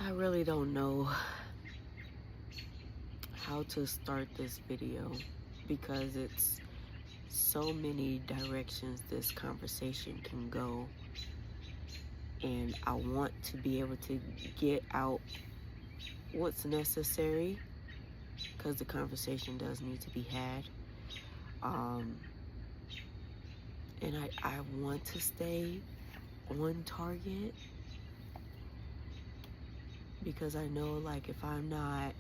I really don't know how to start this video because it's so many directions this conversation can go, and I want to be able to get out what's necessary because the conversation does need to be had. And I want to stay on target because I know, like, if I'm not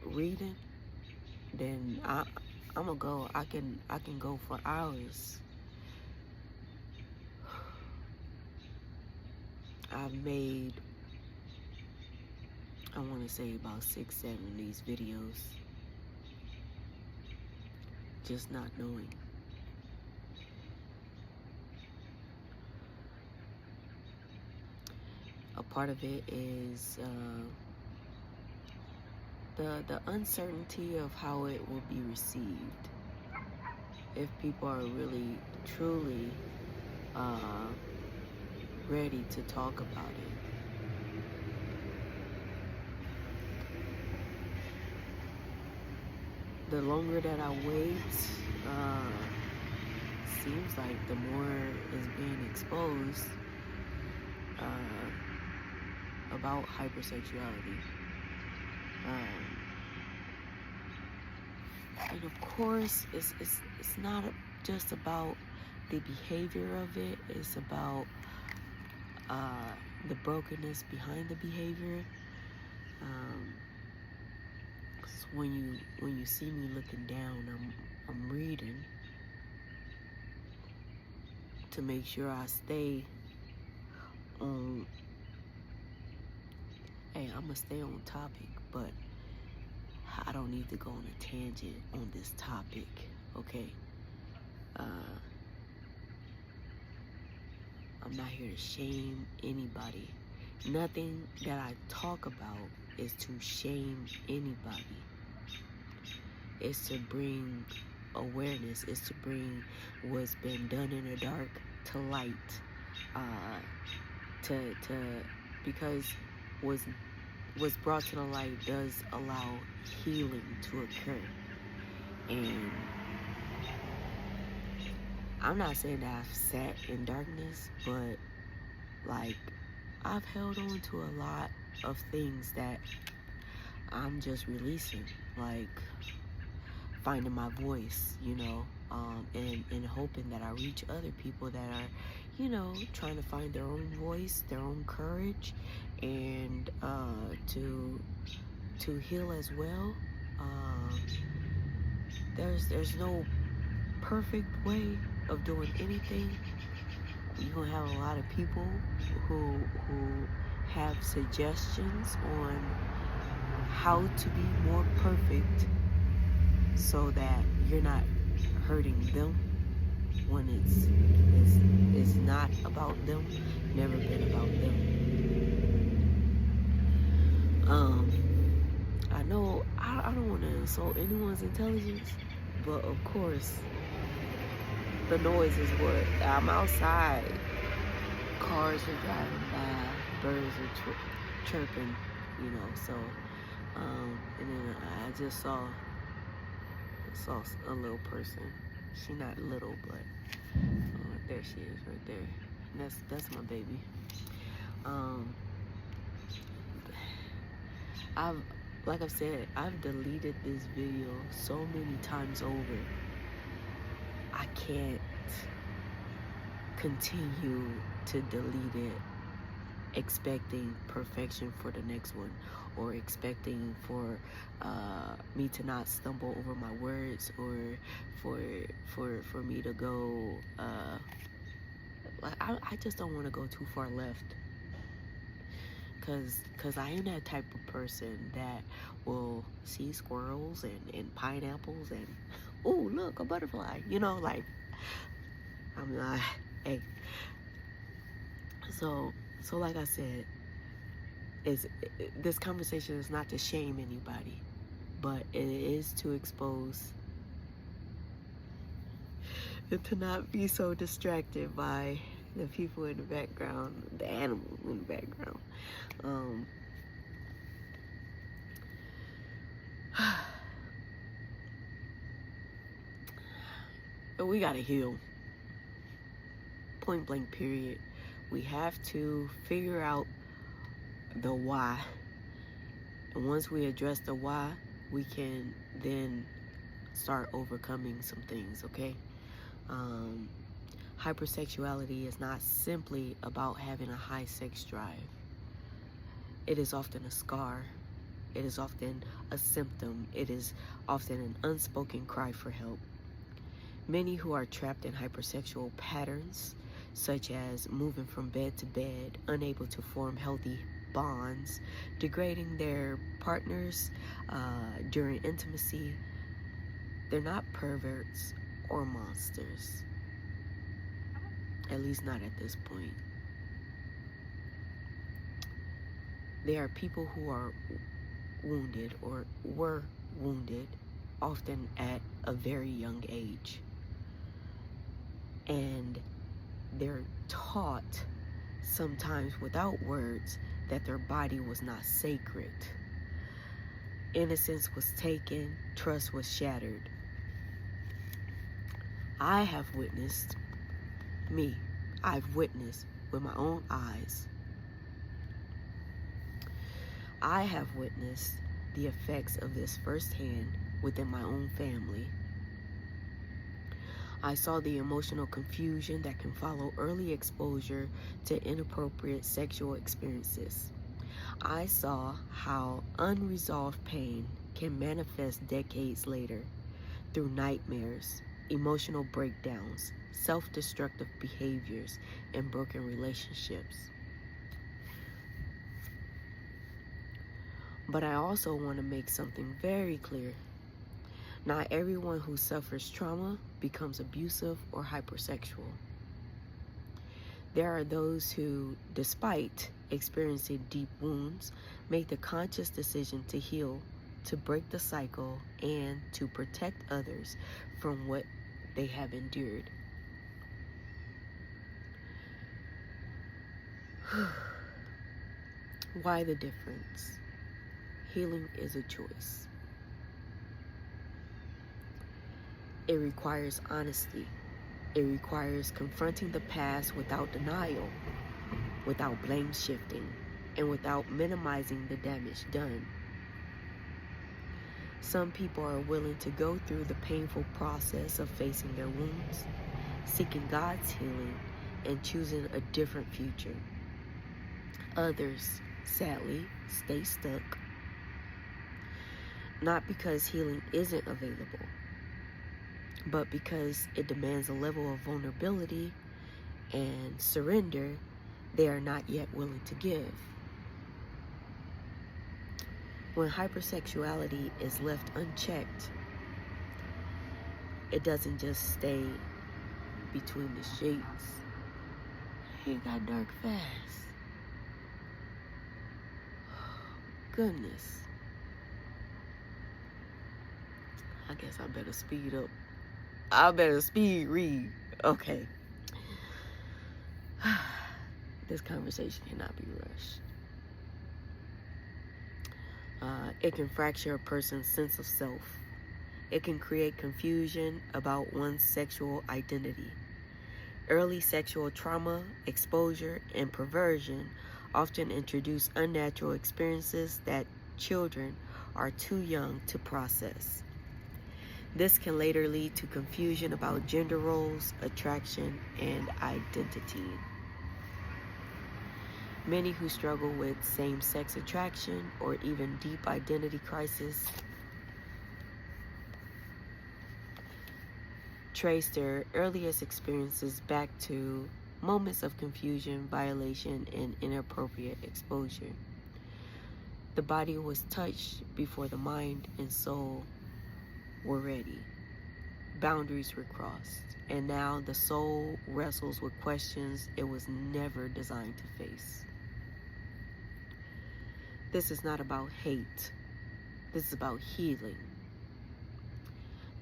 reading, then I'm gonna go. I can go for hours. I've made, I want to say, about 6-7 of these videos, just not knowing. A part of it is the uncertainty of how it will be received. If people are really, truly ready to talk about it. The longer that I wait, seems like the more is being exposed about hypersexuality. And of course, it's not just about the behavior of it. It's about the brokenness behind the behavior. So when you see me looking down, I'm reading to make sure I stay on. Hey, I'm gonna stay on topic, but I don't need to go on a tangent on this topic, okay? I'm not here to shame anybody. Nothing that I talk about is to shame anybody. It's to bring awareness. It's to bring what's been done in the dark to light. Because what's brought to the light does allow healing to occur. And I'm not saying that I've sat in darkness, but like, I've held on to a lot of things that I'm just releasing, like finding my voice, and hoping that I reach other people that are, trying to find their own voice, their own courage, and to heal as well. There's no perfect way of doing anything. You're gonna have a lot of people who have suggestions on how to be more perfect so that you're not hurting them when it's not about them, never been about them. I know I don't want to insult anyone's intelligence, but of course the noise is what I'm outside. Cars are driving by, birds are chirping, so and then I just saw a little person. She's not little, but there she is right there. And that's my baby. Like I've said, I've deleted this video so many times over. I can't continue to delete it expecting perfection for the next one, or expecting for me to not stumble over my words, or for me to go I just don't want to go too far left, cause I am that type of person that will see squirrels and pineapples and ooh, look, a butterfly, like I'm not. Hey, so like I said, this conversation is not to shame anybody, but it is to expose and to not be so distracted by the people in the background, the animals in the background. But we gotta heal. Point blank period. We have to figure out the why. And once we address the why, we can then start overcoming some things, okay? Hypersexuality is not simply about having a high sex drive. It is often a scar. It is often a symptom. It is often an unspoken cry for help. Many who are trapped in hypersexual patterns, such as moving from bed to bed, unable to form healthy bonds, degrading their partners during intimacy, they're not perverts or monsters. At least not at this point. They are people who are wounded or were wounded, often at a very young age. And they're taught, sometimes without words, that their body was not sacred. Innocence was taken, trust was shattered. I've witnessed with my own eyes. I have witnessed the effects of this firsthand within my own family. I saw the emotional confusion that can follow early exposure to inappropriate sexual experiences. I saw how unresolved pain can manifest decades later through nightmares, emotional breakdowns, self-destructive behaviors, and broken relationships. But I also want to make something very clear. Not everyone who suffers trauma becomes abusive or hypersexual. There are those who, despite experiencing deep wounds, make the conscious decision to heal, to break the cycle, and to protect others from what they have endured. Why the difference? Healing is a choice. It requires honesty. It requires confronting the past without denial, without blame shifting, and without minimizing the damage done. Some people are willing to go through the painful process of facing their wounds, seeking God's healing, and choosing a different future. Others, sadly, stay stuck. Not because healing isn't available, but because it demands a level of vulnerability and surrender they are not yet willing to give. When hypersexuality is left unchecked, it doesn't just stay between the sheets. It got dark fast. Goodness. I guess I better speed up. I better speed read. Okay. This conversation cannot be rushed. It can fracture a person's sense of self. It can create confusion about one's sexual identity. Early sexual trauma, exposure, and perversion often introduce unnatural experiences that children are too young to process. This can later lead to confusion about gender roles, attraction, and identity. Many who struggle with same-sex attraction or even deep identity crisis trace their earliest experiences back to moments of confusion, violation, and inappropriate exposure. The body was touched before the mind and soul were ready. Boundaries were crossed, and now the soul wrestles with questions it was never designed to face. This is not about hate. This is about healing.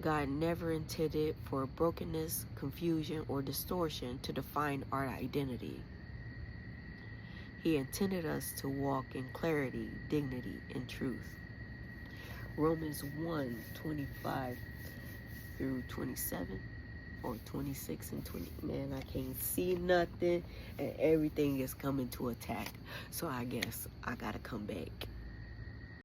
God never intended for brokenness, confusion, or distortion to define our identity. He intended us to walk in clarity, dignity, and truth. Romans 1:25 through 27 or 26 and 20. Man, I can't see nothing and everything is coming to attack. So I guess I gotta come back.